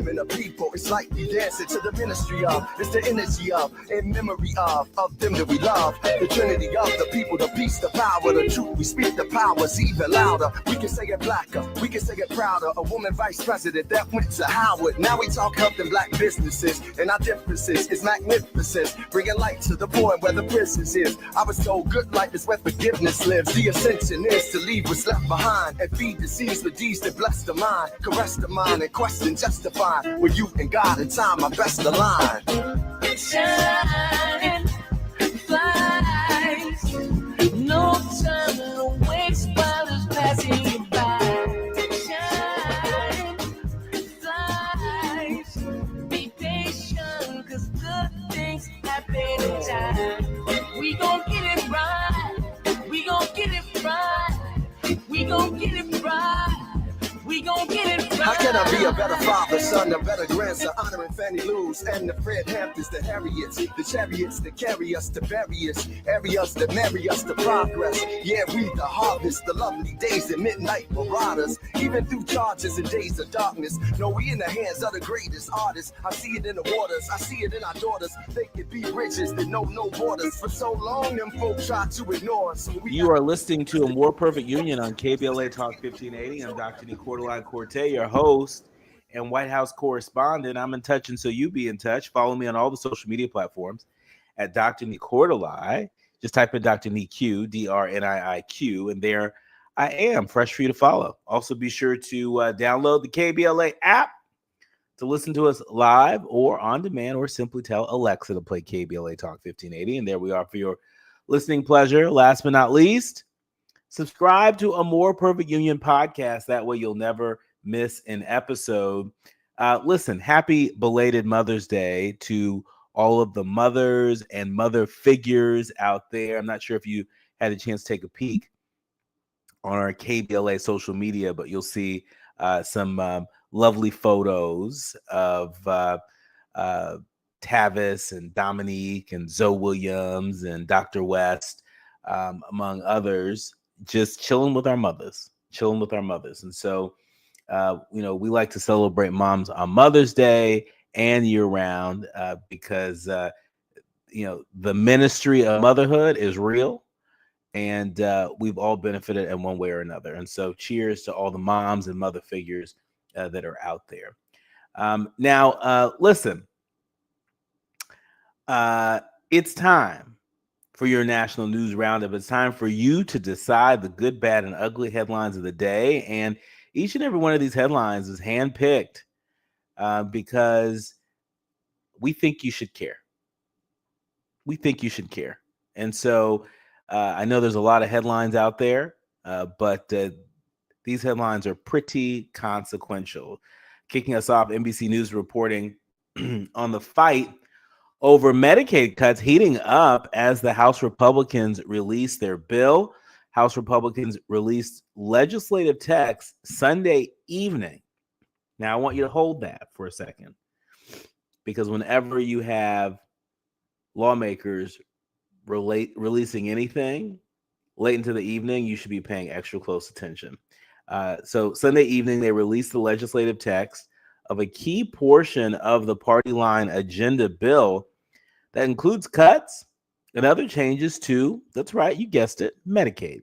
women, a people. It's like we dancing to the ministry of. It's the energy of, in memory of them that we love. The trinity of the people, the peace, the power, the truth. We speak the powers even louder. We can say it blacker, we can say it prouder. A woman vice president that went to Howard. Now we talk helping black businesses, and our differences is magnificent. Bringing light to the point where the prisons is. I was told good life is where forgiveness lives. The ascension is to leave what's left behind and feed the seeds with deeds that bless the mind, caress the mind, and question justify. With you and God in time, my best align. Shine, flies, no time to waste while it's passing you by. Shine, flies, be patient, cause good things happen in time. We gon' get it right, we gon' get it right, we gon' get it right. We gon' get it right. How can I be a better father, son, a better grandson, honoring Fannie Lou's and the Fred Hamptons, the Harriets, the chariots that carry us to various areas that marry us to progress. Yeah, we the harvest, the lovely days and midnight marauders, even through charges and days of darkness. No, we in the hands of the greatest artists. I see it in the waters, I see it in our daughters. They could be bridges that know no borders. For so long, them folk try to ignore us. So you are listening to A More Perfect Union on KBLA Talk 1580. I'm Dr. Nii-Quartelai Quartey, your host and White House correspondent. I'm in touch, and so you be in touch. Follow me on all the social media platforms at Dr. Nii-Quartelai. Just type in Dr. Nii-Q, DRNIIQ, and there I am, fresh for you to follow. Also, be sure to download the KBLA app to listen to us live or on demand, or simply tell Alexa to play KBLA Talk 1580. And there we are for your listening pleasure. Last but not least, subscribe to A More Perfect Union podcast. That way you'll never miss an episode. Listen, happy belated Mother's Day to all of the mothers and mother figures out there. I'm not sure if you had a chance to take a peek on our KBLA social media, but you'll see some lovely photos of Tavis and Dominique and Zoe Williams and Dr. West, among others, just chilling with our mothers. And so, we like to celebrate moms on Mother's Day and year round because, the ministry of motherhood is real, and we've all benefited in one way or another. And so cheers to all the moms and mother figures that are out there. Now, listen, it's time for your national news roundup. It's time for you to decide the good, bad, and ugly headlines of the day. And each and every one of these headlines is handpicked because we think you should care. And so I know there's a lot of headlines out there, but these headlines are pretty consequential. Kicking us off, NBC News reporting on the fight over Medicaid cuts heating up as the House Republicans release their bill. House Republicans released legislative text Sunday evening. Now, I want you to hold that for a second, because whenever you have lawmakers releasing anything late into the evening, you should be paying extra close attention. So Sunday evening, they released the legislative text of a key portion of the party line agenda bill that includes cuts and other changes to, that's right, you guessed it, Medicaid.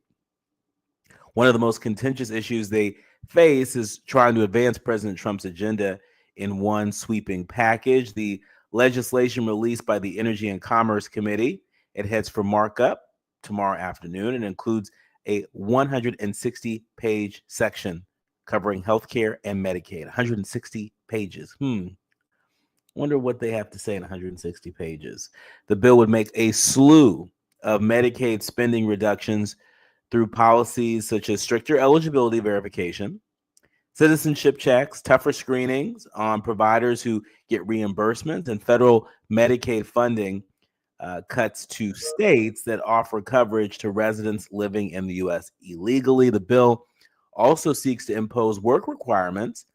One of the most contentious issues they face is trying to advance President Trump's agenda in one sweeping package. The legislation released by the Energy and Commerce Committee, it heads for markup tomorrow afternoon and includes a 160-page section covering healthcare and Medicaid. 160 pages. Wonder what they have to say in 160 pages. The bill would make a slew of Medicaid spending reductions through policies such as stricter eligibility verification, citizenship checks, tougher screenings on providers who get reimbursements, and federal Medicaid funding cuts to states that offer coverage to residents living in the U.S. illegally. The bill also seeks to impose work requirements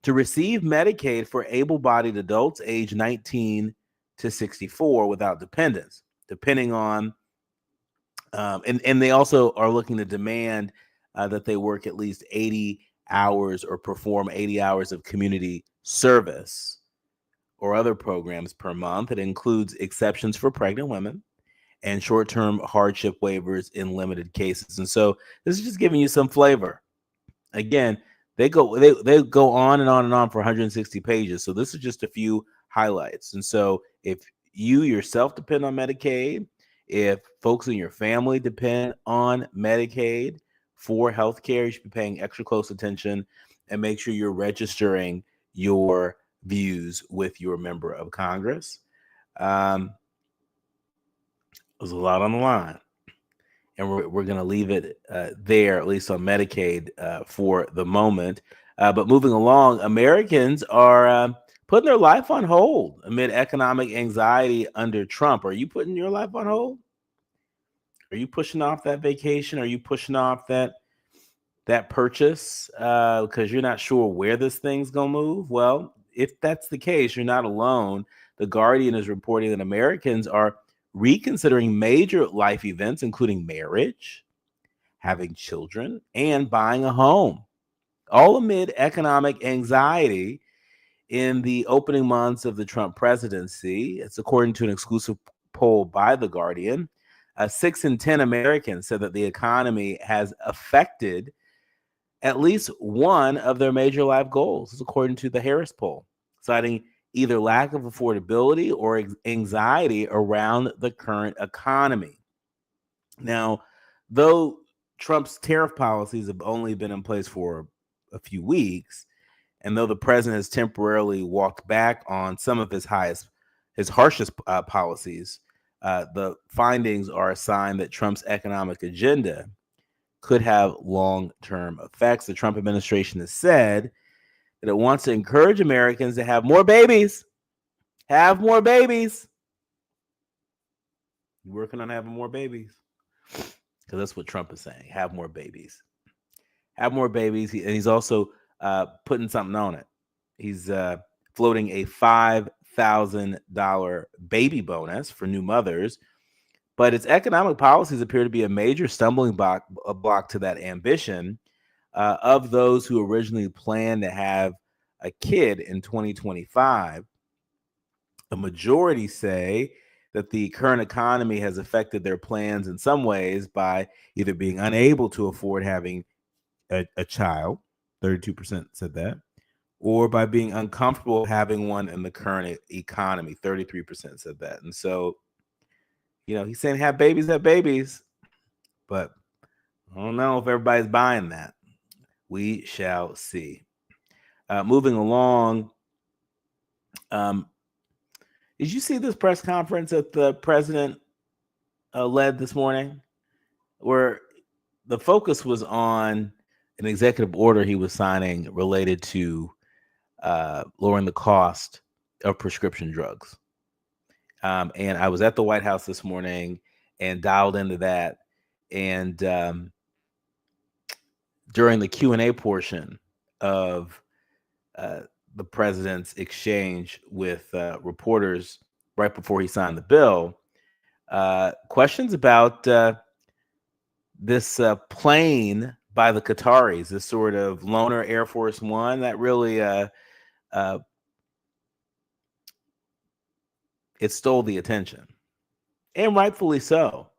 to receive Medicaid for able-bodied adults age 19 to 64 without dependents, depending on, and they also are looking to demand that they work at least 80 hours or perform 80 hours of community service or other programs per month. It includes exceptions for pregnant women and short-term hardship waivers in limited cases. And so this is just giving you some flavor. Again, they go on and on and on for 160 pages. So this is just a few highlights. And so if you yourself depend on Medicaid, if folks in your family depend on Medicaid for healthcare, you should be paying extra close attention and make sure you're registering your views with your member of Congress. There's a lot on the line, and we're going to leave it there, at least on Medicaid for the moment. But moving along, Americans are putting their life on hold amid economic anxiety under Trump. Are you putting your life on hold? Are you pushing off that vacation? Are you pushing off that purchase because you're not sure where this thing's going to move? Well, if that's the case, you're not alone. The Guardian is reporting that Americans are reconsidering major life events, including marriage, having children, and buying a home, all amid economic anxiety in the opening months of the Trump presidency. It's according to an exclusive poll by The Guardian. 6 in 10 Americans said that the economy has affected at least one of their major life goals, according to the Harris poll, citing either lack of affordability or anxiety around the current economy. Now, though Trump's tariff policies have only been in place for a few weeks, and though the president has temporarily walked back on some of his harshest policies, the findings are a sign that Trump's economic agenda could have long-term effects. The Trump administration has said that it wants to encourage Americans to have more babies. Have more babies. You working on having more babies? Because that's what Trump is saying. Have more babies. Have more babies. And he's also putting something on it. He's floating a $5,000 baby bonus for new mothers. But its economic policies appear to be a major stumbling block to that ambition. Of those who originally planned to have a kid in 2025, a majority say that the current economy has affected their plans in some ways by either being unable to afford having a child, 32% said that, or by being uncomfortable having one in the current economy, 33% said that. And so, he's saying have babies, but I don't know if everybody's buying that. We shall see. Moving along, did you see this press conference that the president led this morning, where the focus was on an executive order he was signing related to lowering the cost of prescription drugs? And I was at the White House this morning and dialed into that. And during the Q&A portion of the president's exchange with reporters right before he signed the bill, questions about this plane by the Qataris, this sort of loaner Air Force One that really it stole the attention, and rightfully so.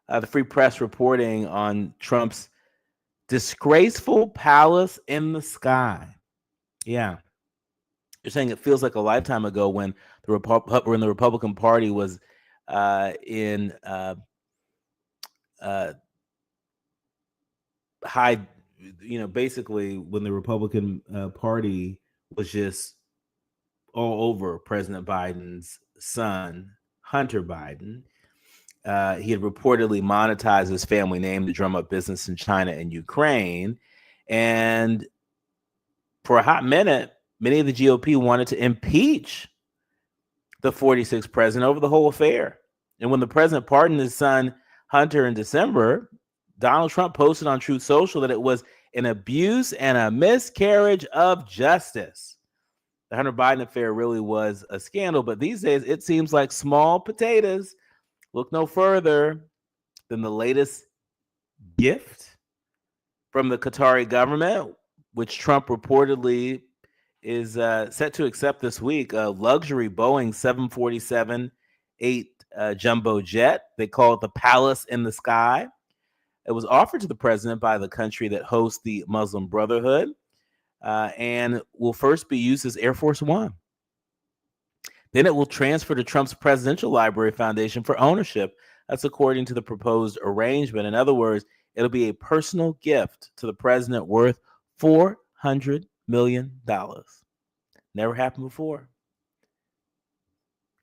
The Free Press reporting on Trump's disgraceful palace in the sky. Yeah. You're saying it feels like a lifetime ago when the Republican Party was in high, basically when the Republican Party was just all over President Biden's son, Hunter Biden. He had reportedly monetized his family name to drum up business in China and Ukraine. And for a hot minute, many of the GOP wanted to impeach the 46th president over the whole affair. And when the president pardoned his son, Hunter, in December, Donald Trump posted on Truth Social that it was an abuse and a miscarriage of justice. The Hunter Biden affair really was a scandal, but these days it seems like small potatoes. Look no further than the latest gift from the Qatari government, which Trump reportedly is set to accept this week a luxury Boeing 747-8 jumbo jet. They call it the Palace in the Sky. It was offered to the president by the country that hosts the Muslim Brotherhood and will first be used as Air Force One. Then it will transfer to Trump's Presidential Library Foundation for ownership. That's according to the proposed arrangement. In other words, it'll be a personal gift to the president worth $400 million. Never happened before.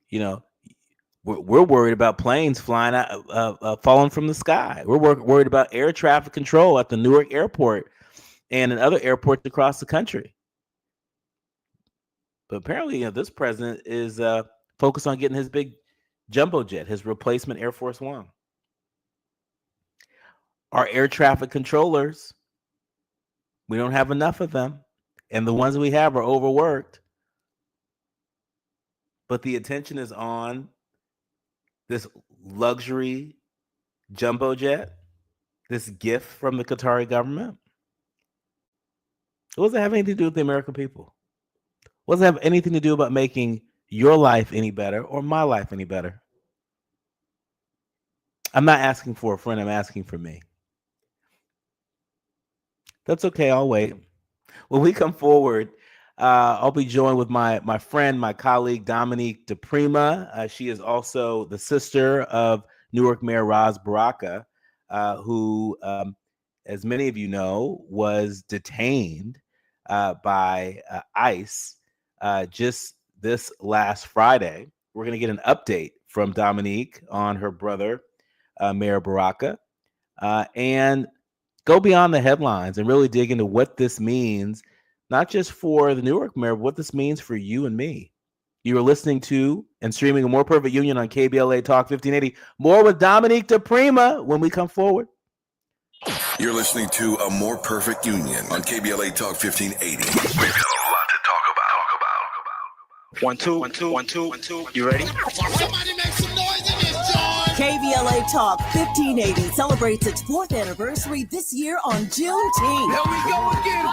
You know, we're worried about planes flying out, falling from the sky. We're worried about air traffic control at the Newark airport and in other airports across the country. But apparently, this president is focused on getting his big jumbo jet, his replacement Air Force One. Our air traffic controllers, we don't have enough of them. And the ones we have are overworked. But the attention is on this luxury jumbo jet, this gift from the Qatari government. What does it have anything to do with the American people? What does it have anything to do about making your life any better or my life any better? I'm not asking for a friend. I'm asking for me. That's okay. I'll wait. When we come forward, I'll be joined with my friend, my colleague, Dominique DePrima. She is also the sister of Newark Mayor Ras Baraka, who, as many of you know, was detained by ICE just this last Friday. We're going to get an update from Dominique on her brother, Mayor Baraka, and go beyond the headlines and really dig into what this means, not just for the Newark mayor, but what this means for you and me. You are listening to and streaming A More Perfect Union on KBLA Talk 1580. More with Dominique DePrima when we come forward. You're listening to A More Perfect Union on KBLA Talk 1580. We've got a lot to talk about. 1 2 1 2 1 2 1 2. You ready? Somebody make some noise in this joint. KBLA Talk 1580 celebrates its 4th anniversary this year on Juneteenth. Here we go again.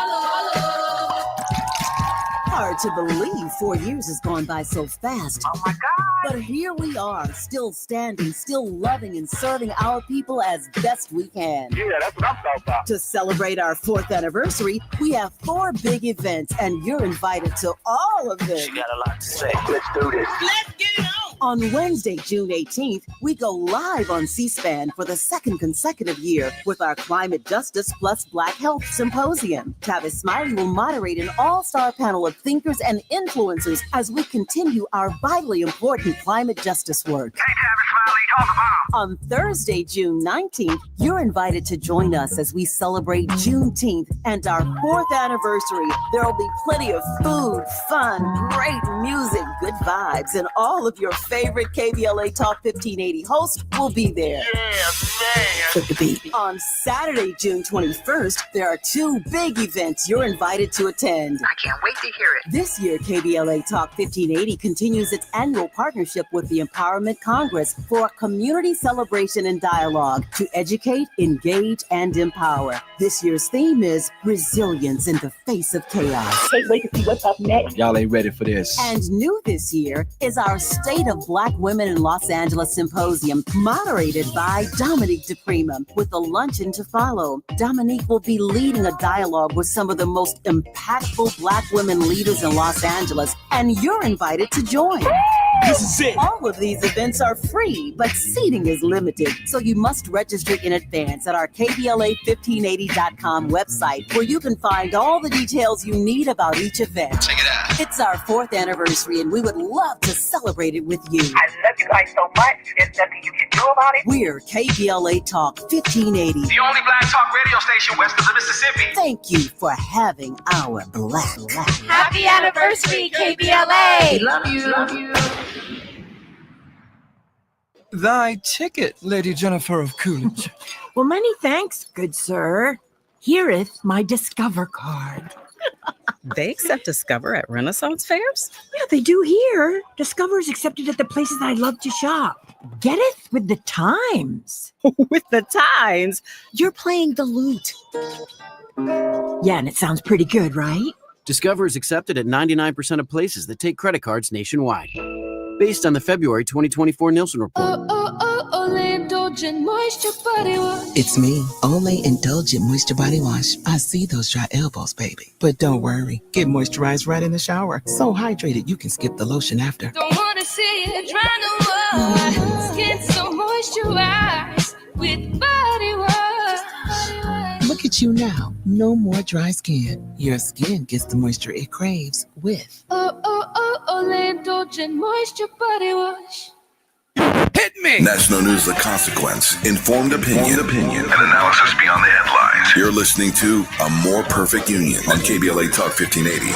Hard to believe 4 years has gone by so fast. Oh my God. But here we are, still standing, still loving and serving our people as best we can. Yeah, that's what I'm talking about. To celebrate our 4th anniversary, we have 4 big events, and you're invited to all of them. She got a lot to say. Let's do this. Let's get it on. On Wednesday, June 18th, we go live on C-SPAN for the 2nd consecutive year with our Climate Justice Plus Black Health Symposium. Tavis Smiley will moderate an all-star panel of thinkers and influencers as we continue our vitally important climate justice work. Hey, Tavis Smiley, talk about. On Thursday, June 19th, you're invited to join us as we celebrate Juneteenth and our 4th anniversary. There will be plenty of food, fun, great music, good vibes, and all of your favorite KBLA Talk 1580 hosts will be there. Yeah, man. With the beat. On Saturday, June 21st, there are 2 big events you're invited to attend. I can't wait to hear it. This year, KBLA Talk 1580 continues its annual partnership with the Empowerment Congress for a community celebration and dialogue to educate, engage, and empower. This year's theme is resilience in the face of chaos. Can't wait to see what's up next. Y'all ain't ready for this. And new this year is our State of Black Women in Los Angeles Symposium, moderated by Dominique DePrima, with a luncheon to follow. Dominique will be leading a dialogue with some of the most impactful Black women leaders in Los Angeles, and you're invited to join. This is it. All of these events are free, but seating is limited, so you must register in advance at our KBLA1580.com website, where you can find all the details you need about each event. Check it out. It's our 4th anniversary, and we would love to celebrate it with you. I love you guys so much. There's nothing you can do about it. We're KBLA Talk 1580. The only black talk radio station west of the Mississippi. Thank you for having our black. Happy anniversary, KBLA! Love you. Love you. Thy ticket, Lady Jennifer of Coolidge. Well, many thanks, good sir. Hereeth my Discover card. They accept Discover at Renaissance fairs? Yeah, they do here. Discover is accepted at the places I love to shop. Getteth with the times. With the times? You're playing the lute. Yeah, and it sounds pretty good, right? Discover is accepted at 99% of places that take credit cards nationwide. Based on the February 2024 Nielsen report. Olay Indulgent Moisture Body Wash. It's me, Olay Indulgent Moisture Body Wash. I see those dry elbows, baby. But don't worry, get moisturized right in the shower. So hydrated you can skip the lotion after. Don't wanna see it dry no more. Skin so moisturized with body wash. Look at you now. No more dry skin. Your skin gets the moisture it craves with Olay Indulgent Moisture Body Wash. Hit me! National News The Consequence. Informed opinion and analysis beyond the headlines. You're listening to A More Perfect Union on KBLA Talk 1580.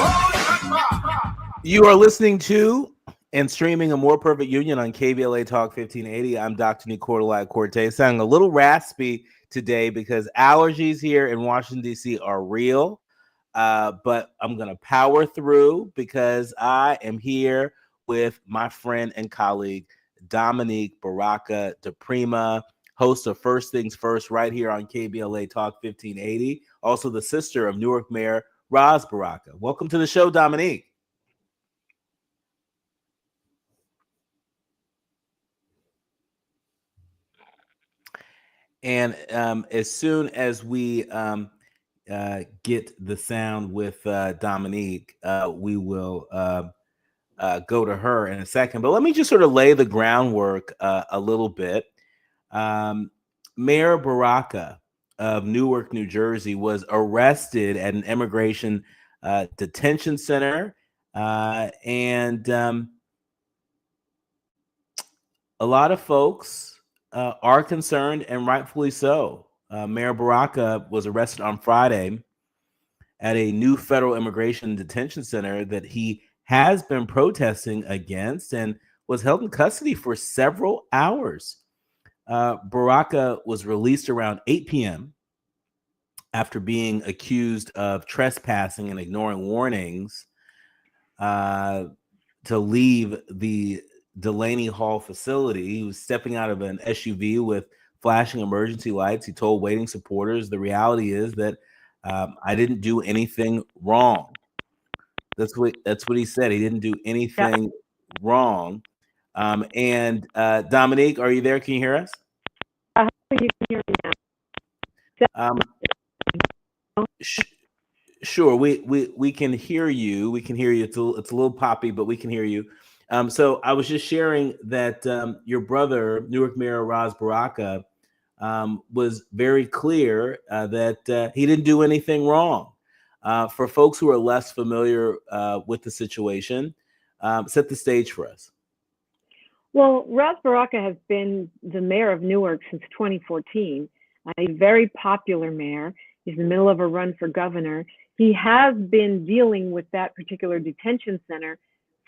You are listening to and streaming A More Perfect Union on KBLA Talk 1580. I'm Dr. Nii-Quartelai Quartey, sounding a little raspy today because allergies here in Washington, D.C. are real. But I'm going to power through because I am here with my friend and colleague, Dominique Baraka DePrima, host of First Things First right here on KBLA Talk 1580. Also the sister of Newark Mayor Roz Baraka. Welcome to the show, Dominique. And as soon as we get the sound with Dominique, we will go to her in a second. But let me just sort of lay the groundwork a little bit. Mayor Baraka of Newark, New Jersey, was arrested at an immigration detention center. And a lot of folks are concerned, and rightfully so. Mayor Baraka was arrested on Friday at a new federal immigration detention center that he has been protesting against and was held in custody for several hours. Baraka was released around 8 p.m. after being accused of trespassing and ignoring warnings to leave the Delaney Hall facility. He was stepping out of an SUV with flashing emergency lights. He told waiting supporters, the reality is that I didn't do anything wrong. That's what he said. He didn't do anything wrong. And Dominique, are you there? Can you hear us? You can hear me now. Sure. We can hear you. We can hear you. It's a little poppy, but we can hear you. So I was just sharing that your brother, Newark Mayor Roz Baraka, was very clear that he didn't do anything wrong. For folks who are less familiar with the situation, set the stage for us. Well, Roz Baraka has been the mayor of Newark since 2014. A very popular mayor. He's in the middle of a run for governor. He has been dealing with that particular detention center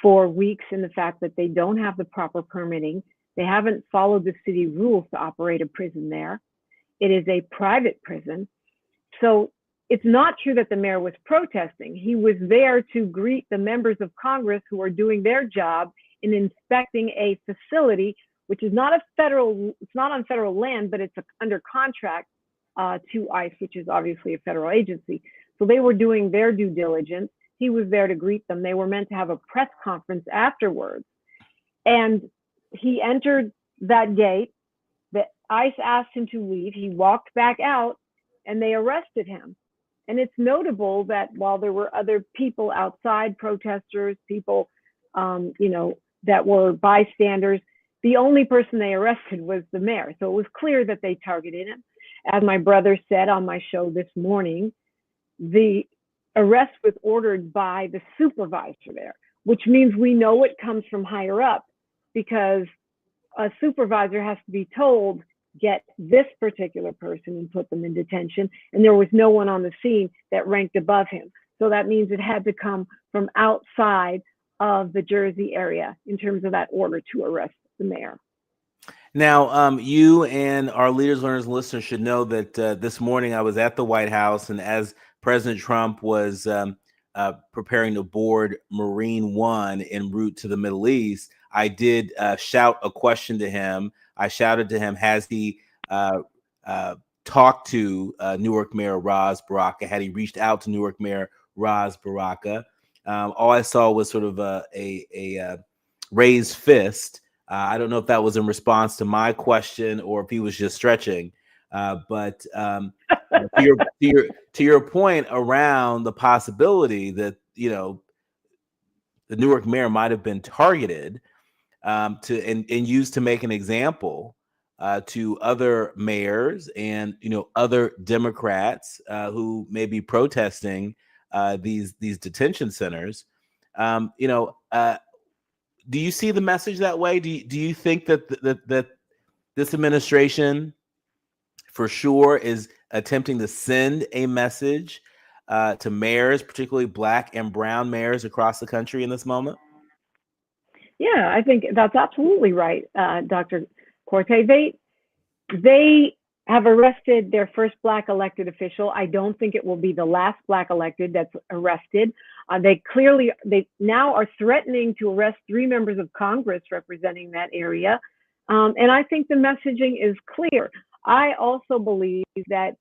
for weeks in the fact that they don't have the proper permitting. They haven't followed the city rules to operate a prison there. It is a private prison. So it's not true that the mayor was protesting. He was there to greet the members of Congress who are doing their job in inspecting a facility, which is not it's not on federal land, but it's under contract to ICE, which is obviously a federal agency. So they were doing their due diligence. He was there to greet them. They were meant to have a press conference afterwards. And he entered that gate. The ICE asked him to leave. He walked back out and they arrested him. And it's notable that while there were other people outside, protesters, people, that were bystanders, the only person they arrested was the mayor. So it was clear that they targeted him. As my brother said on my show this morning, the arrest was ordered by the supervisor there, which means we know it comes from higher up because a supervisor has to be told, get this particular person and put them in detention. And there was no one on the scene that ranked above him. So that means it had to come from outside of the Jersey area in terms of that order to arrest the mayor. Now, you and our leaders, learners, and listeners should know that this morning I was at the White House, and as President Trump was preparing to board Marine One en route to the Middle East, I did shout a question to him. I shouted to him, has he talked to Newark Mayor Roz Baraka? Had he reached out to Newark Mayor Ras Baraka. All I saw was sort of a raised fist. I don't know if that was in response to my question or if he was just stretching. But to your point around the possibility that the Newark mayor might have been targeted and used to make an example to other mayors and other Democrats who may be protesting these detention centers. Do you see the message that way? Do you think that this administration for sure is attempting to send a message to mayors, particularly Black and brown mayors across the country in this moment? Yeah, I think that's absolutely right, Dr. Quartey. They have arrested their first Black elected official. I don't think it will be the last Black elected that's arrested. They now are threatening to arrest 3 members of Congress representing that area. And I think the messaging is clear. I also believe that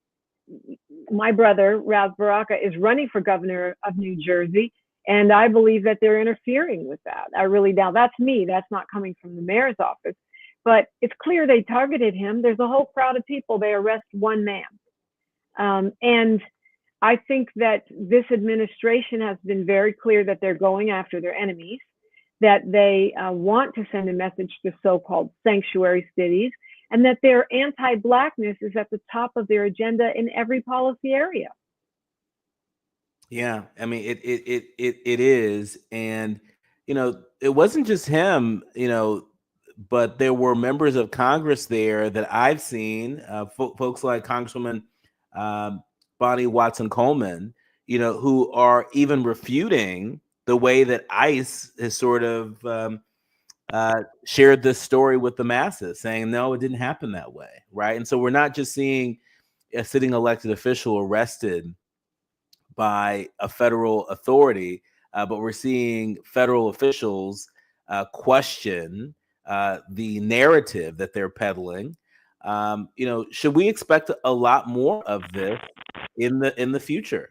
my brother, Ras Baraka, is running for governor of New Jersey. And I believe that they're interfering with that. I really doubt. That's me. That's not coming from the mayor's office. But it's clear they targeted him. There's a whole crowd of people. They arrest one man. And I think that this administration has been very clear that they're going after their enemies, that they want to send a message to so-called sanctuary cities, and that their anti-Blackness is at the top of their agenda in every policy area. Yeah, I mean it is, and it wasn't just him, but there were members of Congress there that I've seen, folks like Congresswoman Bonnie Watson Coleman, who are even refuting the way that ICE has sort of shared this story with the masses, saying no, it didn't happen that way, right? And so we're not just seeing a sitting elected official arrested by a federal authority, but we're seeing federal officials question the narrative that they're peddling. Should we expect a lot more of this in the future?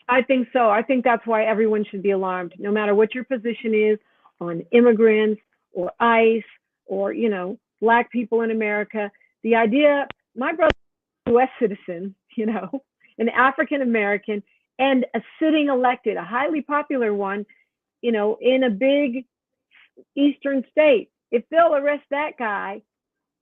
I think so. I think that's why everyone should be alarmed, no matter what your position is on immigrants or ICE or Black people in America. The idea, my brother, U.S. citizen, an African American, and a sitting elected, a highly popular one, in a big eastern state. If they'll arrest that guy,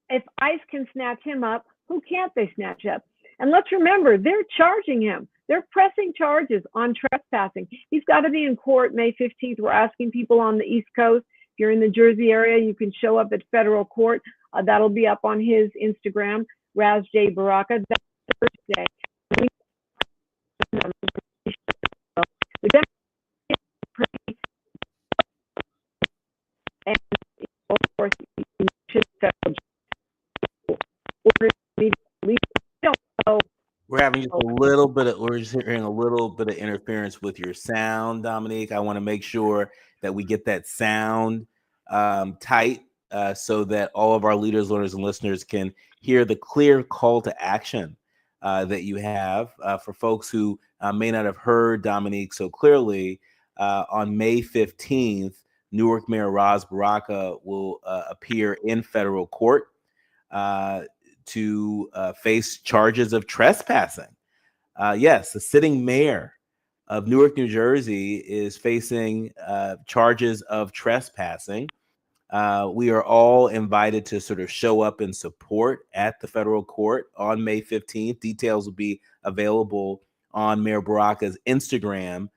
if ICE can snatch him up, who can't they snatch up? And let's remember, they're charging him. They're pressing charges on trespassing. He's got to be in court May 15th. We're asking people on the East Coast, if you're in the Jersey area, you can show up at federal court. That'll be up on his Instagram, Ras J. Baraka. That's Thursday. And of course, we're having just a little bit of, we're just hearing a little bit of interference with your sound, Dominique. I want to make sure that we get that sound tight so that all of our leaders, learners, and listeners can hear the clear call to action that you have for folks who may not have heard Dominique so clearly. On May 15th, Newark Mayor Ras Baraka will appear in federal court to face charges of trespassing. Yes, the sitting mayor of Newark, New Jersey is facing charges of trespassing. We are all invited to sort of show up and support at the federal court on May 15th. Details will be available on Mayor Baraka's Instagram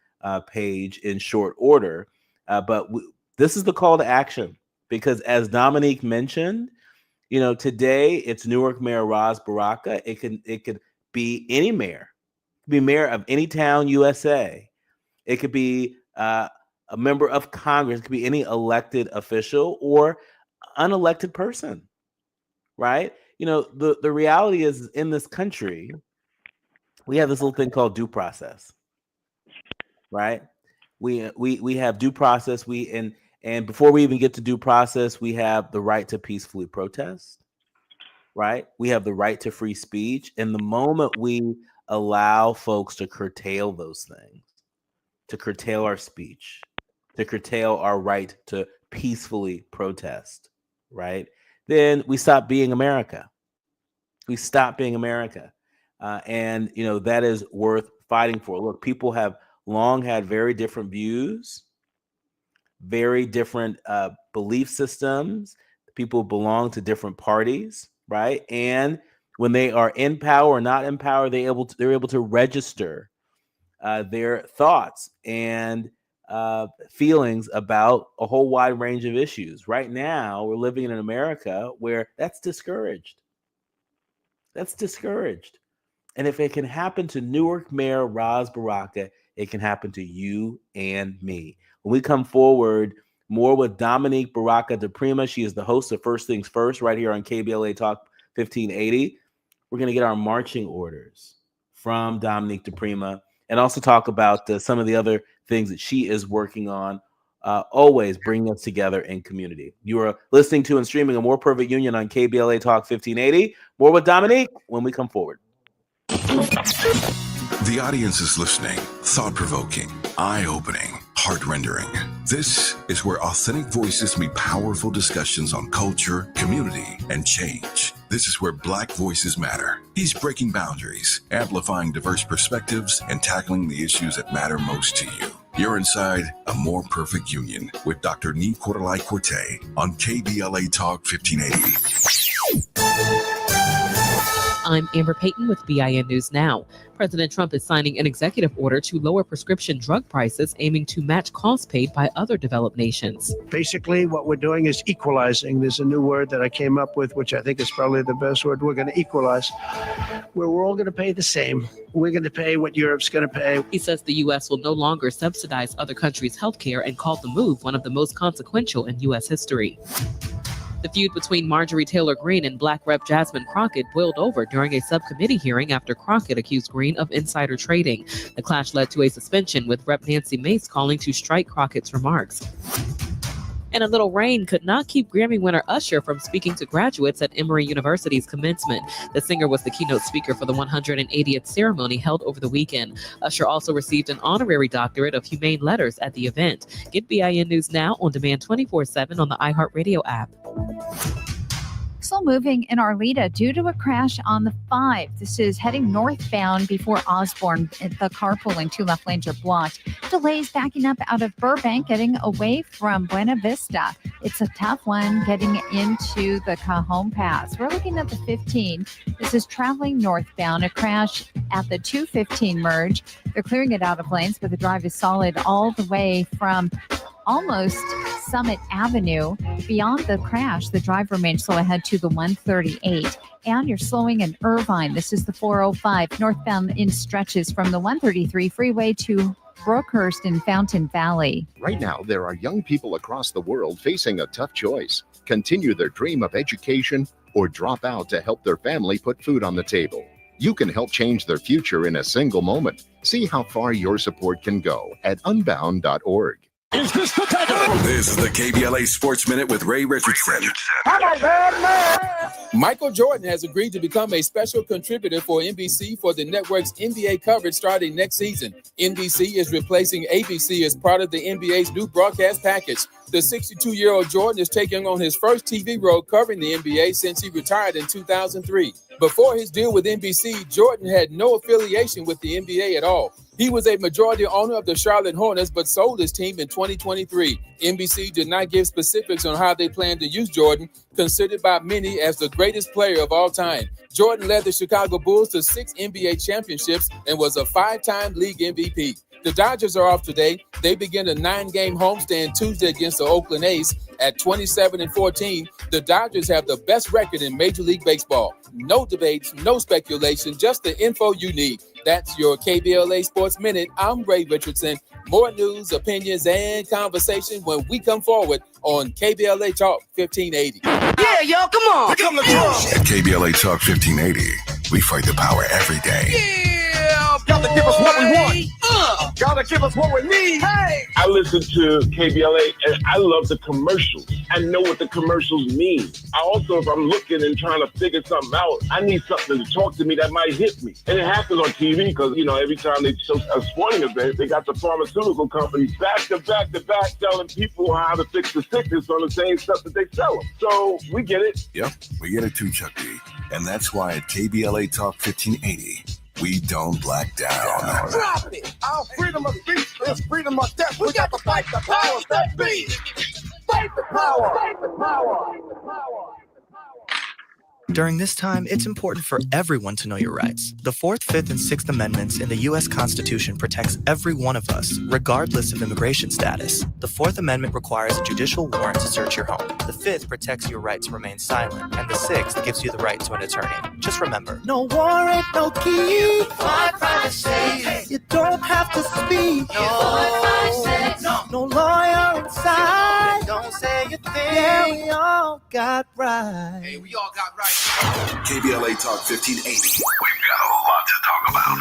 page in short order. But this is the call to action, because as Dominique mentioned, today it's Newark Mayor Ras Baraka. It could be any mayor. It could be mayor of any town, USA. It could be a member of Congress. It could be any elected official or unelected person, right? The reality is, in this country, we have this little thing called due process, right? We have due process. And before we even get to due process, we have the right to peacefully protest, right? We have the right to free speech. And the moment we allow folks to curtail those things, to curtail our speech, to curtail our right to peacefully protest, right? Then we stop being America. We stop being America. And, that is worth fighting for. Look, people have long had very different views, very different belief systems. People belong to different parties, right? And when they are in power or not in power, they're able to register their thoughts and feelings about a whole wide range of issues. Right now, we're living in America where that's discouraged. That's discouraged. And if it can happen to Newark Mayor Ras Baraka, it can happen to you and me. When we come forward, more with Dominique Baraka DePrima. She is the host of First Things First right here on KBLA Talk 1580. We're going to get our marching orders from Dominique DePrima and also talk about some of the other things that she is working on, always bringing us together in community. You are listening to and streaming A More Perfect Union on KBLA Talk 1580. More with Dominique when we come forward. The audience is listening. Thought-provoking, eye-opening, heart-rendering. This is where authentic voices meet powerful discussions on culture, community, and change. This is where Black voices matter. He's breaking boundaries, amplifying diverse perspectives, and tackling the issues that matter most to you. You're inside A More Perfect Union with Dr. Nii-Quartelai Quartey on KBLA Talk 1580. I'm Amber Payton with BIN News Now. President Trump is signing an executive order to lower prescription drug prices, aiming to match costs paid by other developed nations. Basically, what we're doing is equalizing. There's a new word that I came up with, which I think is probably the best word. We're going to equalize, where we're all going to pay the same. We're going to pay what Europe's going to pay. He says the U.S. will no longer subsidize other countries' health care and called the move one of the most consequential in U.S. history. The feud between Marjorie Taylor Greene and Black Rep. Jasmine Crockett boiled over during a subcommittee hearing after Crockett accused Greene of insider trading. The clash led to a suspension, with Rep. Nancy Mace calling to strike Crockett's remarks. And a little rain could not keep Grammy winner Usher from speaking to graduates at Emory University's commencement. The singer was the keynote speaker for the 180th ceremony held over the weekend. Usher also received an honorary doctorate of humane letters at the event. Get BIN News Now on demand 24/7 on the iHeartRadio app. Slow moving in Arleta due to a crash on the 5. This is heading northbound before Osborne. The carpooling 2 left lanes are blocked. Delays backing up out of Burbank, getting away from Buena Vista. It's a tough one getting into the Cajon Pass. We're looking at the 15. This is traveling northbound. A crash at the 215 merge. They're clearing it out of lanes, but the drive is solid all the way from almost Summit Avenue. Beyond the crash, the drive remains slow ahead to the 138. And you're slowing in Irvine. This is the 405 northbound in stretches from the 133 freeway to Brookhurst in Fountain Valley. Right now, there are young people across the world facing a tough choice: continue their dream of education or drop out to help their family put food on the table. You can help change their future in a single moment. See how far your support can go at unbound.org. Is this the time? This is the KBLA Sports Minute with Ray Richardson. Michael Jordan has agreed to become a special contributor for NBC for the network's NBA coverage starting next season. NBC is replacing ABC as part of the NBA's new broadcast package. The 62-year-old Jordan is taking on his first TV role covering the NBA since he retired in 2003. Before his deal with NBC, Jordan had no affiliation with the NBA at all. He was a majority owner of the Charlotte Hornets, but sold his team in 2023. NBC did not give specifics on how they plan to use Jordan, considered by many as the greatest player of all time. Jordan led the Chicago Bulls to 6 NBA championships and was a 5-time league MVP. The Dodgers are off today. They begin a 9-game homestand Tuesday against the Oakland A's. At 27-14, the Dodgers have the best record in Major League Baseball. No debates, no speculation, just the info you need. That's your KBLA Sports Minute. I'm Ray Richardson. More news, opinions, and conversation when we come forward on KBLA Talk 1580. Yeah, y'all, come on. Come on. At KBLA Talk 1580, we fight the power every day. Yeah, gotta give us what we want. Gotta give us what we need. Hey! I listen to KBLA and I love the commercials. I know what the commercials mean. I also, if I'm looking and trying to figure something out, I need something to talk to me that might hit me. And it happens on TV because, you know, every time they show a sporting event, they got the pharmaceutical companies back to back to back telling people how to fix the sickness on the same stuff that they sell them. So we get it. Yep, we get it too, Chuck D. And that's why at KBLA Talk 1580, we don't black down. Drop it! Our freedom of speech is freedom of death. We got to fight the powers that be. Fight the power! Fight the power! Fight the power! During this time, it's important for everyone to know your rights. The 4th, 5th, and 6th Amendments in the U.S. Constitution protects every one of us, regardless of immigration status. The 4th Amendment requires a judicial warrant to search your home. The 5th protects your right to remain silent. And the 6th gives you the right to an attorney. Just remember, No warrant, no key. My privacy. You don't have to speak. No lawyer inside. Don't say a thing. Yeah, we all got rights. Hey, we all got rights. KBLA Talk 1580. We've got a lot to talk about.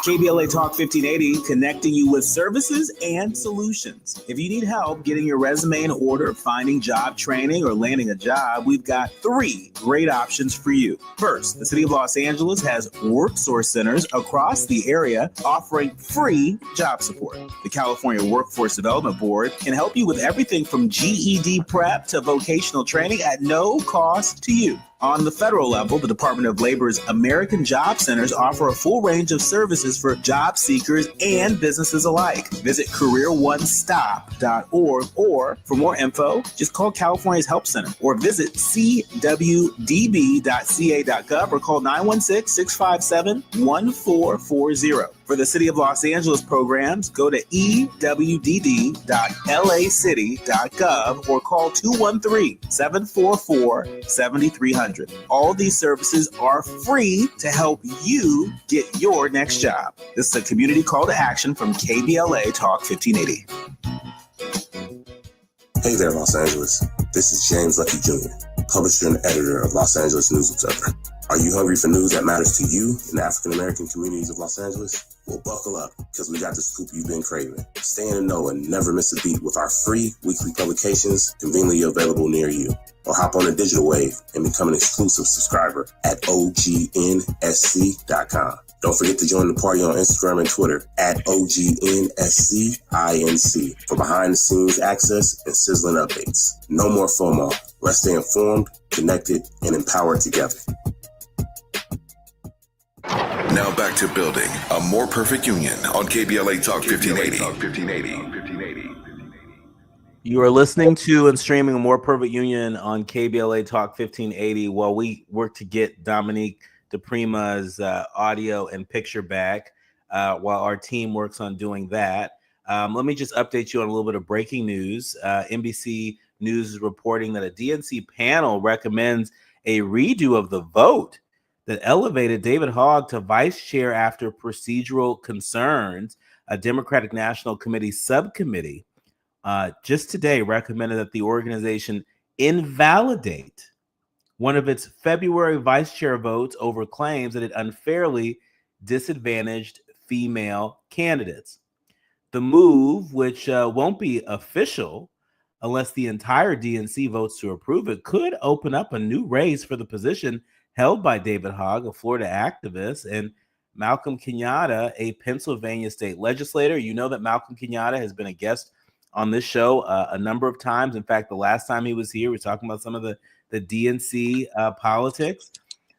KBLA Talk 1580, connecting you with services and solutions. If you need help getting your resume in order, finding job training, or landing a job, we've got 3 great options for you. First, the City of Los Angeles has worksource centers across the area offering free job support. The California Workforce Development Board can help you with everything from GED prep to vocational training at no cost to you. On the federal level, the Department of Labor's American Job Centers offer a full range of services for job seekers and businesses alike. Visit careeronestop.org, or for more info, just call California's Help Center or visit cwdb.ca.gov or call 916-657-1440. For the City of Los Angeles programs, go to ewd.lacity.gov or call 213-744-7300. All these services are free to help you get your next job. This is a community call to action from KBLA Talk 1580. Hey there, Los Angeles. This is James Lucky Jr., publisher and editor of Los Angeles News Observer. Are you hungry for news that matters to you in the African-American communities of Los Angeles? Well, buckle up, because we got the scoop you've been craving. Stay in the know and never miss a beat with our free weekly publications conveniently available near you. Or hop on the digital wave and become an exclusive subscriber at OGNSC.com. Don't forget to join the party on Instagram and Twitter at OGNSCINC for behind-the-scenes access and sizzling updates. No more FOMO. Let's stay informed, connected, and empowered together. Now back to building a more perfect union on KBLA Talk 1580. You are listening to and streaming a more perfect union on KBLA Talk 1580 while we work to get Dominique DePrima's audio and picture back while our team works on doing that. Let me just update you on a little bit of breaking news. NBC News is reporting that a DNC panel recommends a redo of the vote that elevated David Hogg to vice chair after procedural concerns. A Democratic National Committee subcommittee just today recommended that the organization invalidate one of its February vice chair votes over claims that it unfairly disadvantaged female candidates. The move, which won't be official unless the entire DNC votes to approve it, could open up a new race for the position held by David Hogg, a Florida activist, and Malcolm Kenyatta, a Pennsylvania state legislator. You know that Malcolm Kenyatta has been a guest on this show a number of times. In fact, the last time he was here, we were talking about some of the DNC politics.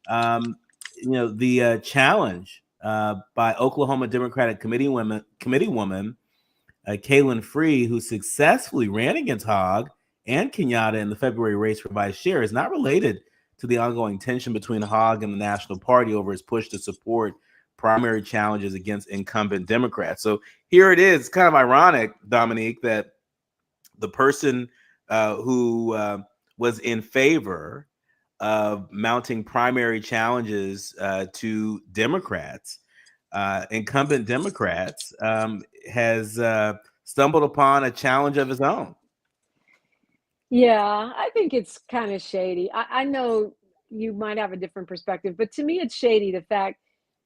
The challenge by Oklahoma Democratic Committeewoman Kaylin Free, who successfully ran against Hogg and Kenyatta in the February race for vice chair, is not related to the ongoing tension between Hogg and the National Party over his push to support primary challenges against incumbent Democrats. So here it is. It's kind of ironic, Dominique, that the person who was in favor of mounting primary challenges to Democrats, incumbent Democrats, has stumbled upon a challenge of his own. Yeah, I think it's kind of shady. I know you might have a different perspective, but to me, it's shady the fact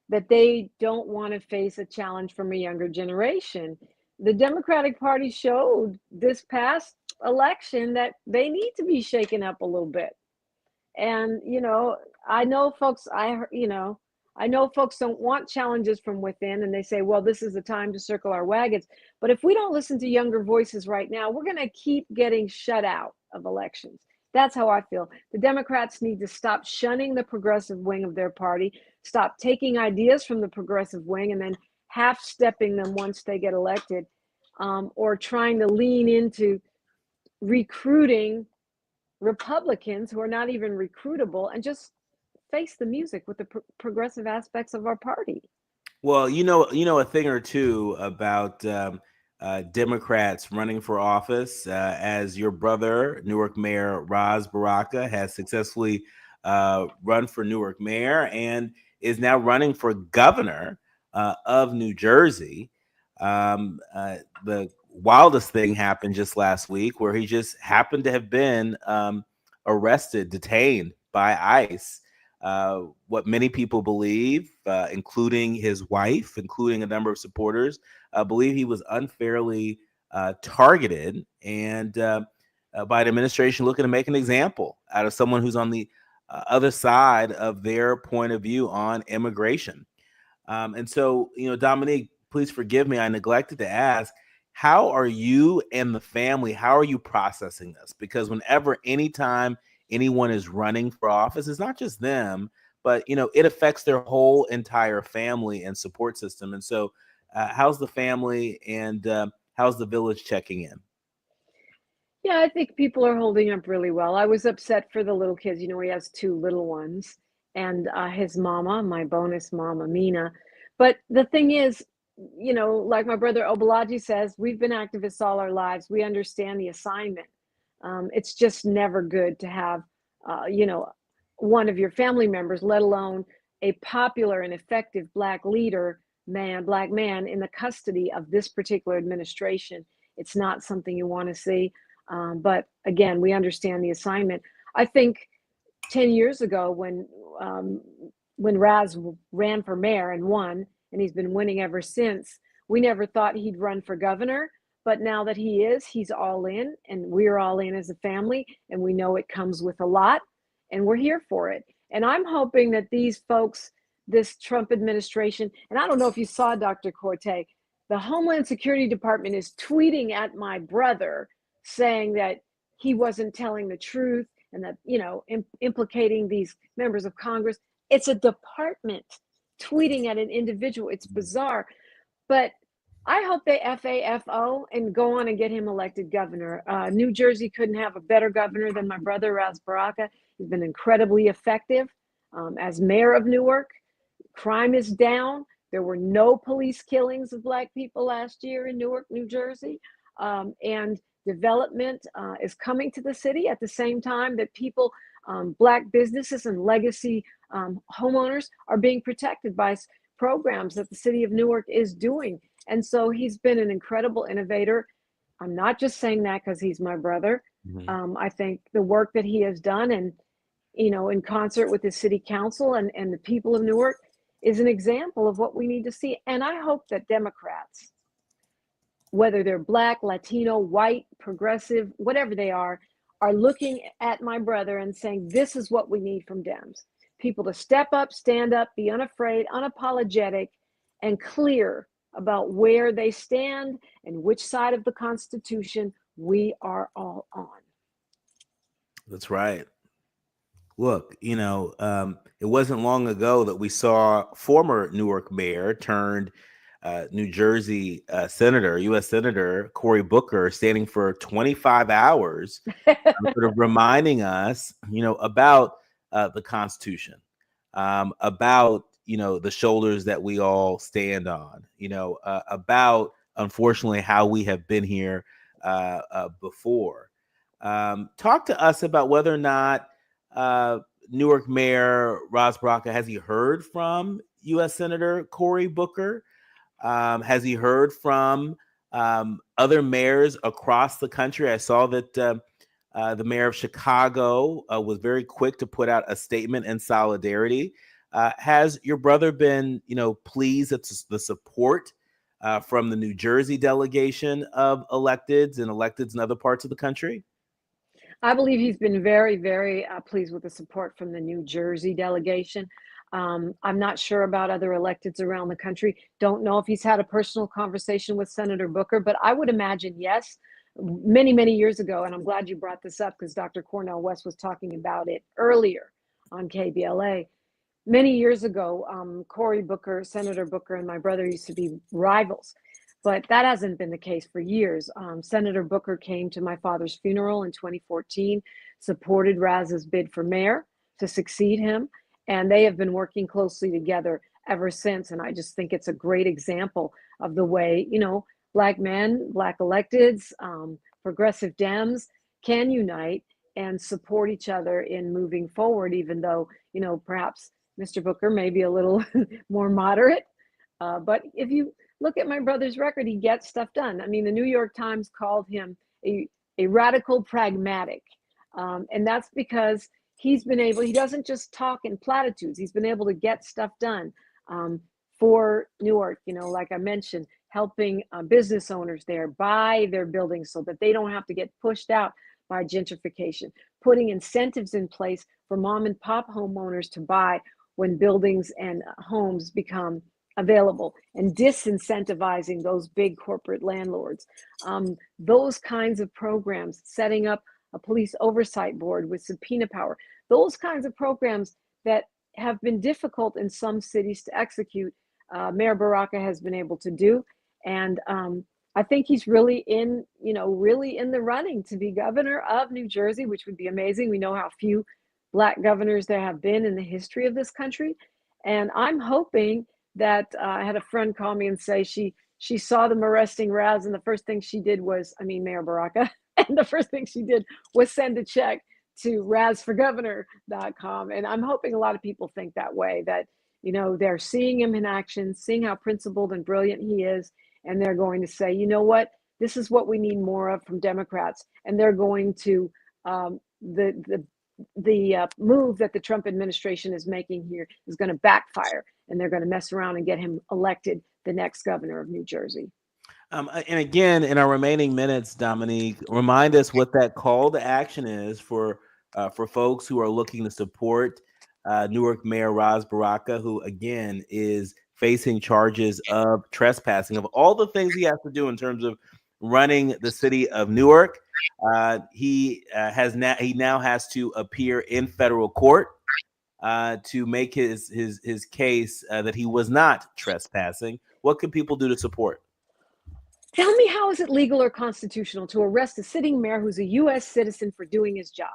that they don't want to face a challenge from a younger generation. The Democratic Party showed this past election that they need to be shaken up a little bit. And, I know folks, I know folks don't want challenges from within, and they say, well, this is the time to circle our wagons. But if we don't listen to younger voices right now, we're going to keep getting shut out of elections. That's how I feel. The Democrats need to stop shunning the progressive wing of their party, stop taking ideas from the progressive wing and then half-stepping them once they get elected, or trying to lean into recruiting Republicans who are not even recruitable, and just face the music with the progressive aspects of our party. Well, a thing or two about Democrats running for office, as your brother, Newark Mayor Ras Baraka, has successfully run for Newark mayor and is now running for governor of New Jersey. The wildest thing happened just last week, where he just happened to have been arrested, detained by ICE. What many people believe, including his wife, including a number of supporters, believe he was unfairly targeted and by an administration looking to make an example out of someone who's on the other side of their point of view on immigration. And so, Dominique, please forgive me, I neglected to ask, how are you and the family, how are you processing this? Because anytime anyone is running for office, it's not just them, but it affects their whole entire family and support system. And so how's the family and how's the village checking in? Yeah, I think people are holding up really well. I was upset for the little kids. He has 2 little ones, and his mama, my bonus mom, Amina. But the thing is, like my brother Obalaji says, we've been activists all our lives. We understand the assignment. It's just never good to have, one of your family members, let alone a popular and effective Black man in the custody of this particular administration. It's not something you want to see. But again, we understand the assignment. I think 10 years ago, when Raz ran for mayor and won, and he's been winning ever since, we never thought he'd run for governor. But now that he is, he's all in, and we're all in as a family, and we know it comes with a lot, and we're here for it. And I'm hoping that these folks, this Trump administration, and I don't know if you saw Dr. Quartey, the Homeland Security Department is tweeting at my brother saying that he wasn't telling the truth and that, implicating these members of Congress. It's a department tweeting at an individual. It's bizarre. But I hope they FAFO and go on and get him elected governor. New Jersey couldn't have a better governor than my brother, Ras Baraka. He's been incredibly effective as mayor of Newark. Crime is down. There were no police killings of Black people last year in Newark, New Jersey. And development is coming to the city at the same time that people, Black businesses and legacy homeowners are being protected by programs that the city of Newark is doing. And so he's been an incredible innovator. I'm not just saying that because he's my brother. Mm-hmm. I think the work that he has done and, in concert with the city council and the people of Newark is an example of what we need to see. And I hope that Democrats, whether they're Black, Latino, white, progressive, whatever they are looking at my brother and saying, this is what we need from Dems. People to step up, stand up, be unafraid, unapologetic, and clear about where they stand and which side of the Constitution we are all on. That's right. Look, it wasn't long ago that we saw former Newark mayor turned New Jersey senator, U.S. Senator Cory Booker, standing for 25 hours, sort of reminding us, about the Constitution, about, the shoulders that we all stand on, about, unfortunately, how we have been here before. Talk to us about whether or not Newark Mayor Ras Baraka, has he heard from U.S. Senator Cory Booker? Has he heard from other mayors across the country? I saw that the mayor of Chicago was very quick to put out a statement in solidarity. Has your brother been, pleased at the support from the New Jersey delegation of electeds in other parts of the country? I believe he's been very, very pleased with the support from the New Jersey delegation. I'm not sure about other electeds around the country. Don't know if he's had a personal conversation with Senator Booker, but I would imagine yes. Many, many years ago, and I'm glad you brought this up because Dr. Cornell West was talking about it earlier on KBLA. Many years ago, Cory Booker, Senator Booker, and my brother used to be rivals, but that hasn't been the case for years. Senator Booker came to my father's funeral in 2014, supported Raz's bid for mayor to succeed him, and they have been working closely together ever since. And I just think it's a great example of the way, Black men, Black electeds, progressive Dems can unite and support each other in moving forward, even though, perhaps Mr. Booker may be a little more moderate. But if you look at my brother's record, he gets stuff done. I mean, the New York Times called him a radical pragmatic. And that's because he doesn't just talk in platitudes. He's been able to get stuff done for Newark, like I mentioned, helping business owners there buy their buildings so that they don't have to get pushed out by gentrification, putting incentives in place for mom and pop homeowners to buy when buildings and homes become available, and disincentivizing those big corporate landlords. Those kinds of programs, setting up a police oversight board with subpoena power, those kinds of programs that have been difficult in some cities to execute, Mayor Baraka has been able to do. And I think he's really in the running to be governor of New Jersey, which would be amazing. We know how few Black governors there have been in the history of this country. And I'm hoping that I had a friend call me and say she saw them arresting Raz, and the first thing she did was, Mayor Baraka, and the first thing she did was send a check to razforgovernor.com. And I'm hoping a lot of people think that way, that, they're seeing him in action, seeing how principled and brilliant he is, and they're going to say, you know what, this is what we need more of from Democrats. And they're going to, the move that the Trump administration is making here is going to backfire, and they're going to mess around and get him elected the next governor of New Jersey. And again, in our remaining minutes, Dominique, remind us what that call to action is for folks who are looking to support Newark Mayor Ras Baraka, who again is facing charges of trespassing, of all the things he has to do in terms of running the city of Newark. He now has to appear in federal court to make his case that he was not trespassing. What can people do to support? Tell me, how is it legal or constitutional to arrest a sitting mayor who's a U.S. citizen for doing his job?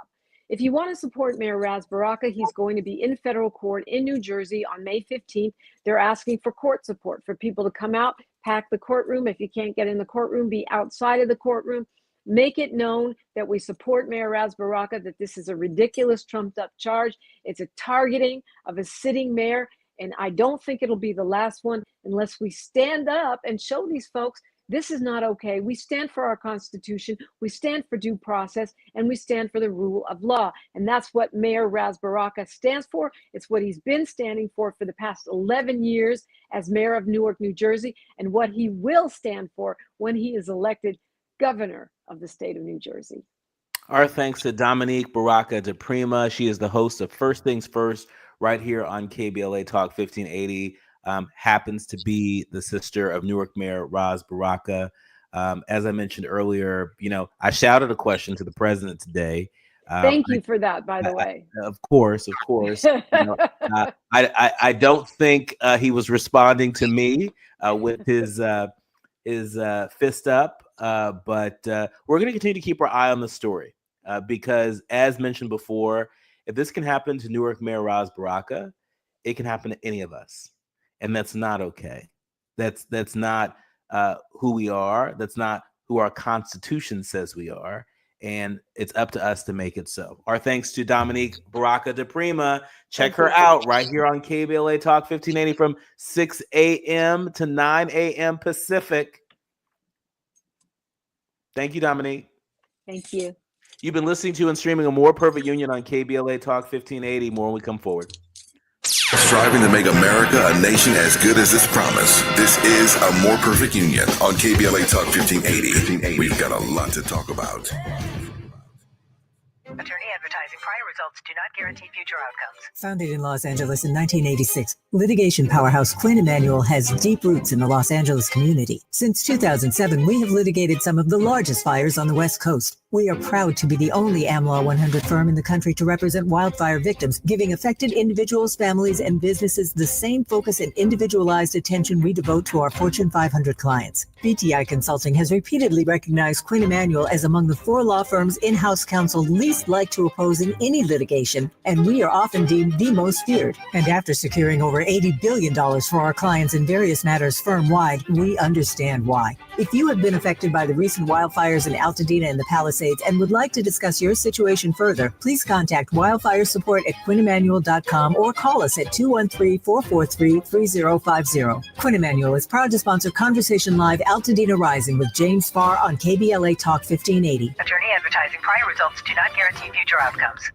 If you want to support Mayor Ras Baraka, he's going to be in federal court in New Jersey on May 15th. They're asking for court support, for people to come out, pack the courtroom. If you can't get in the courtroom, be outside of the courtroom. Make it known that we support Mayor Ras Baraka, that this is a ridiculous, trumped-up charge. It's a targeting of a sitting mayor, and I don't think it'll be the last one unless we stand up and show these folks this is not okay. We stand for our Constitution, we stand for due process, and we stand for the rule of law. And that's what Mayor Ras Baraka stands for. It's what he's been standing for the past 11 years as mayor of Newark, New Jersey, and what he will stand for when he is elected governor of the state of New Jersey. Our thanks to Dominique Baraka de Prima. She is the host of First Things First right here on KBLA Talk 1580. Happens to be the sister of Newark Mayor Ras Baraka. As I mentioned earlier, I shouted a question to the president today. Thank you for that, by the way. Of course. I don't think he was responding to me with his fist up, but we're going to continue to keep our eye on the story because, as mentioned before, if this can happen to Newark Mayor Ras Baraka, it can happen to any of us. And that's not okay. That's not who we are. That's not who our Constitution says we are. And it's up to us to make it so. Our thanks to Dominique Baraka de Prima. Check her out right here on KBLA Talk 1580 from 6 a.m. to 9 a.m. Pacific. Thank you, Dominique. Thank you. You've been listening to and streaming A More Perfect Union on KBLA Talk 1580. More when we come forward. striving to make America a nation as good as its promise. This is A More Perfect Union on KBLA Talk 1580. We've got a lot to talk about. Attorney advertising. Prior results do not guarantee future outcomes. Founded in Los Angeles in 1986, litigation powerhouse Quinn Emanuel has deep roots in the Los Angeles community. Since 2007, we have litigated some of the largest fires on the West Coast. We are proud to be the only AmLaw 100 firm in the country to represent wildfire victims, giving affected individuals, families, and businesses the same focus and individualized attention we devote to our Fortune 500 clients. BTI Consulting has repeatedly recognized Quinn Emanuel as among the 4 law firms in-house counsel least likely to oppose in any litigation, and we are often deemed the most feared. And after securing over $80 billion for our clients in various matters firm-wide, we understand why. If you have been affected by the recent wildfires in Altadena and the Palisades and would like to discuss your situation further, please contact wildfire support at QuinnEmanuel.com or call us at 213-443-3050. Quinn Emanuel is proud to sponsor Conversation Live Altadena Rising with James Farr on KBLA Talk 1580. Attorney advertising. Prior results do not guarantee future outcomes.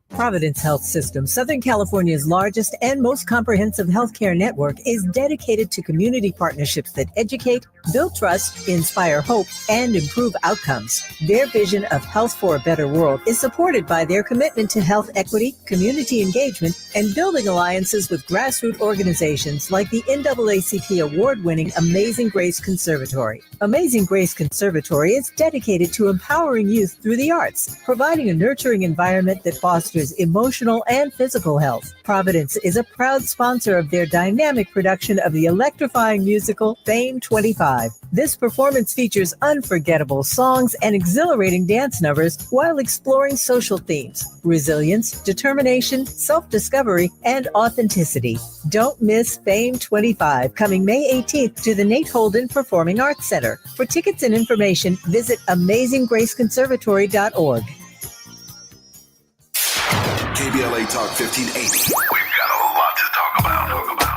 Providence Health System, Southern California's largest and most comprehensive healthcare network, is dedicated to community partnerships that educate, build trust, inspire hope, and improve outcomes. Their vision of health for a better world is supported by their commitment to health equity, community engagement, and building alliances with grassroots organizations like the NAACP award-winning Amazing Grace Conservatory. Amazing Grace Conservatory is dedicated to empowering youth through the arts, providing a nurturing environment that fosters emotional and physical health. Providence is a proud sponsor of their dynamic production of the electrifying musical Fame 25. This performance features unforgettable songs and exhilarating dance numbers while exploring social themes, resilience, determination, self-discovery, and authenticity. Don't miss Fame 25, coming May 18th to the Nate Holden Performing Arts Center. For tickets and information, visit AmazingGraceConservatory.org. KBLA Talk 1580. We've got a lot to talk about.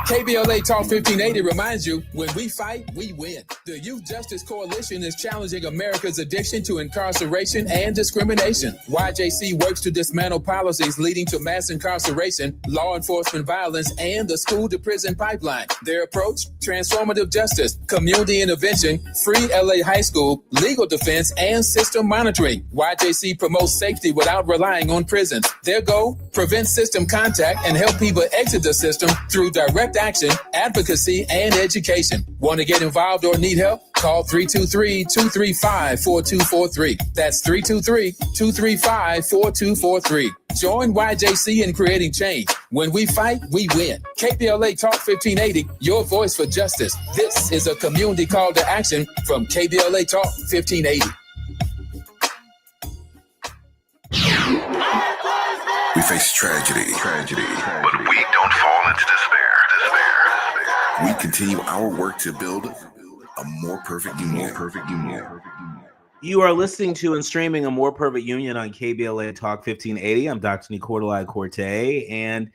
KBLA Talk 1580 reminds you, when we fight, we win. The Youth Justice Coalition is challenging America's addiction to incarceration and discrimination. YJC works to dismantle policies leading to mass incarceration, law enforcement violence, and the school-to-prison pipeline. Their approach? Transformative justice, community intervention, free LA high school, legal defense, and system monitoring. YJC promotes safety without relying on prisons. Their goal? Prevent system contact and help people exit the system through direct action, advocacy, and education. Want to get involved or need help? Call 323-235-4243. That's 323-235-4243. Join YJC in creating change. When we fight, we win. KBLA Talk 1580, your voice for justice. This is a community call to action from KBLA Talk 1580. We face tragedy, but we don't fall into despair. We continue our work to build a more perfect union. You are listening to and streaming A More Perfect Union on KBLA Talk 1580. I'm Dr. Nii-Quartelai Quartey. And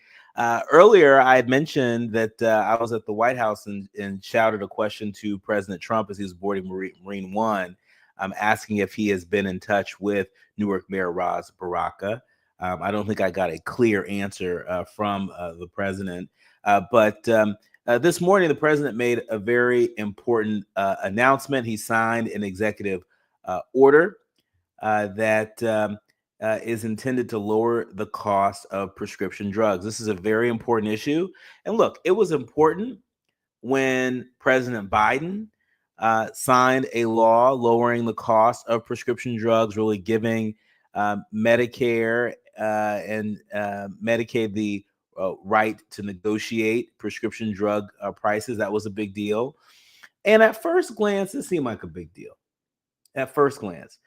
earlier I had mentioned that I was at the White House and shouted a question to President Trump as he was boarding Marine One, asking if he has been in touch with Newark Mayor Ras Baraka. I don't think I got a clear answer from the president. But this morning, the president made a very important announcement. He signed an executive order that is intended to lower the cost of prescription drugs. This is a very important issue. And look, it was important when President Biden signed a law lowering the cost of prescription drugs, really giving Medicare and Medicaid the right to negotiate prescription drug prices. That was a big deal. And at first glance, it seemed like a big deal. At first glance,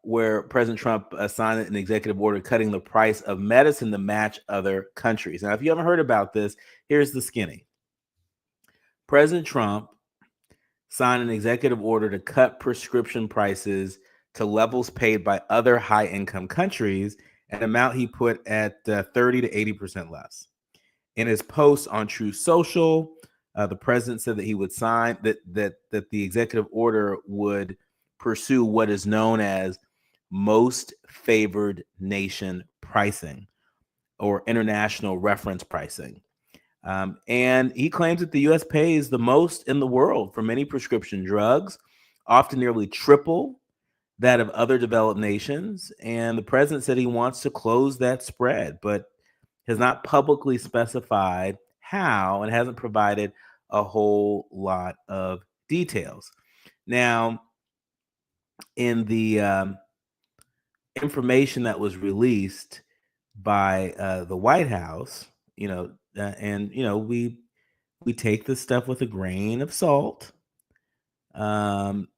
where President Trump signed an executive order cutting the price of medicine to match other countries. Now, if you haven't heard about this, here's the skinny. President Trump signed an executive order to cut prescription prices to levels paid by other high-income countries, an amount he put at 30 to 80% less. In his post on Truth Social, the president said that he would sign that the executive order would pursue what is known as most favored nation pricing or international reference pricing. And he claims that the U.S. pays the most in the world for many prescription drugs, often nearly triple that of other developed nations. And the president said he wants to close that spread, but has not publicly specified how and hasn't provided a whole lot of details. Now, in the information that was released by the White House, and we take this stuff with a grain of salt. In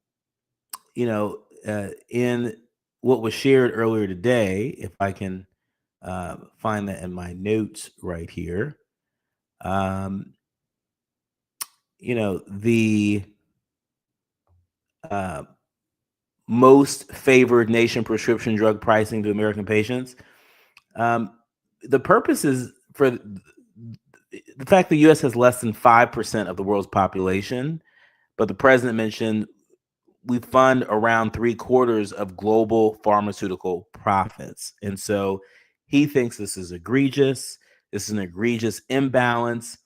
what was shared earlier today, if I can find that in my notes right here, the most favored nation prescription drug pricing to American patients. The purpose is for the fact the U.S. has less than 5% of the world's population, but the president mentioned we fund around 3/4 of global pharmaceutical profits. And so he thinks this is egregious. This is an egregious imbalance.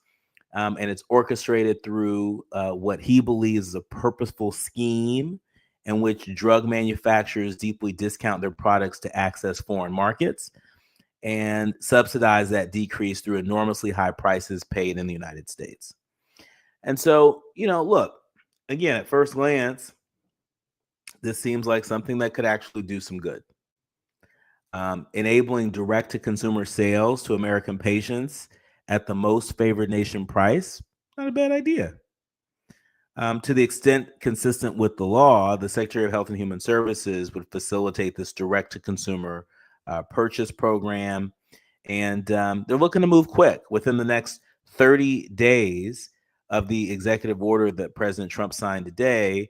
And it's orchestrated through what he believes is a purposeful scheme in which drug manufacturers deeply discount their products to access foreign markets and subsidize that decrease through enormously high prices paid in the United States. And so, look, again, at first glance, this seems like something that could actually do some good. Enabling direct-to-consumer sales to American patients at the most favored nation price, not a bad idea. To the extent consistent with the law, the Secretary of Health and Human Services would facilitate this direct-to-consumer purchase program. And they're looking to move quick. Within the next 30 days of the executive order that President Trump signed today,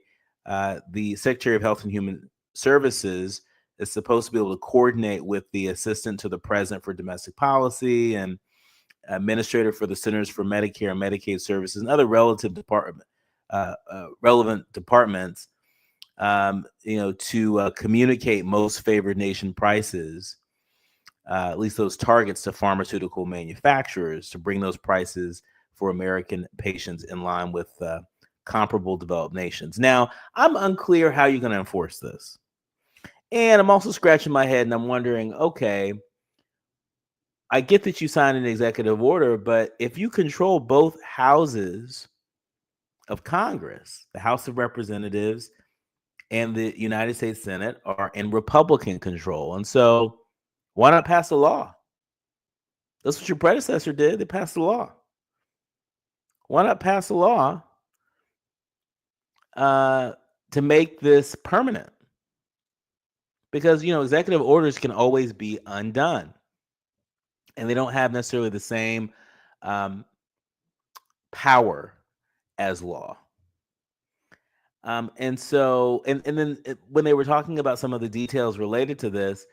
the Secretary of Health and Human Services is supposed to be able to coordinate with the Assistant to the President for Domestic Policy and Administrator for the Centers for Medicare and Medicaid Services and other relevant departments, to communicate most favored nation prices, at least those targets, to pharmaceutical manufacturers to bring those prices for American patients in line with comparable developed nations. Now, I'm unclear how you're going to enforce this. And I'm also scratching my head and I'm wondering, okay, I get that you signed an executive order, but if you control both houses of Congress, the House of Representatives and the United States Senate are in Republican control. And so why not pass a law? That's what your predecessor did. They passed a law. Why not pass a law to make this permanent? Because, executive orders can always be undone. And they don't have necessarily the same power as law. And so, and then when they were talking about some of the details related to this,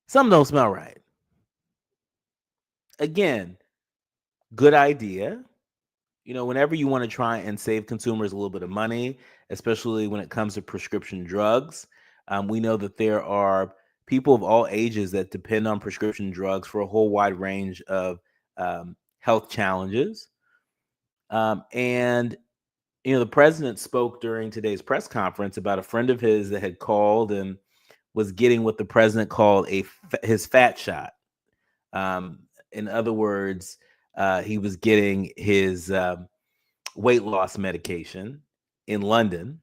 some don't smell right. Again, good idea. Whenever you want to try and save consumers a little bit of money, especially when it comes to prescription drugs, we know that there are people of all ages that depend on prescription drugs for a whole wide range of health challenges. And the president spoke during today's press conference about a friend of his that had called and was getting what the president called his fat shot. In other words, he was getting his weight loss medication in London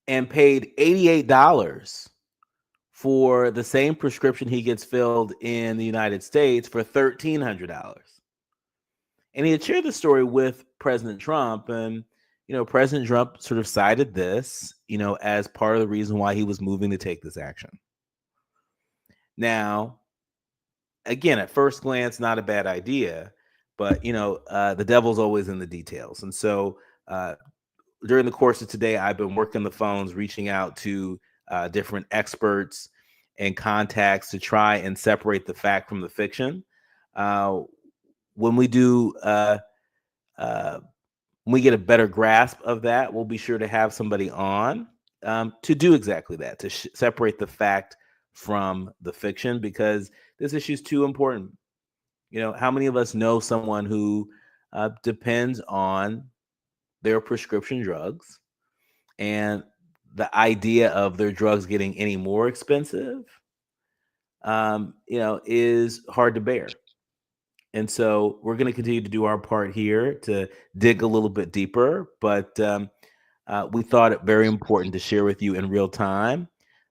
and paid $88 for the same prescription he gets filled in the United States for $1,300. And he had shared the story with President Trump, and President Trump sort of cited this, as part of the reason why he was moving to take this action. Now, again, at first glance, not a bad idea, but the devil's always in the details. And so during the course of today, I've been working the phones, reaching out to different experts and contacts to try and separate the fact from the fiction. When we do, when we get a better grasp of that, we'll be sure to have somebody on to do exactly that, to separate the fact from the fiction because this issue is too important. You know, how many of us know someone who depends on their prescription drugs, and the idea of their drugs getting any more expensive, is hard to bear. And so we're going to continue to do our part here to dig a little bit deeper, but we thought it very important to share with you in real time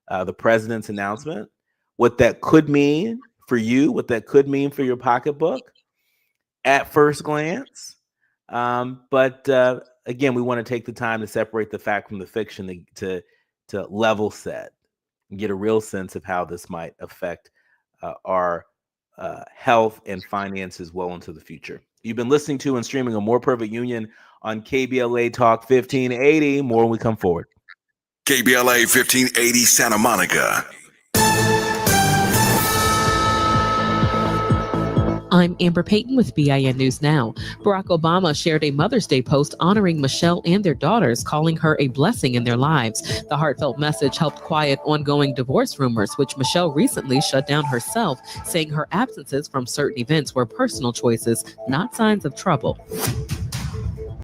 the president's announcement, what that could mean for you, what that could mean for your pocketbook at first glance. But again, we want to take the time to separate the fact from the fiction to level set and get a real sense of how this might affect our health and finances well into the future. You've been listening to and streaming A More Perfect Union on KBLA Talk 1580. More when we come forward. KBLA 1580 Santa Monica. I'm Amber Payton with BIN News Now. Barack Obama shared a Mother's Day post honoring Michelle and their daughters, calling her a blessing in their lives. The heartfelt message helped quiet ongoing divorce rumors, which Michelle recently shut down herself, saying her absences from certain events were personal choices, not signs of trouble.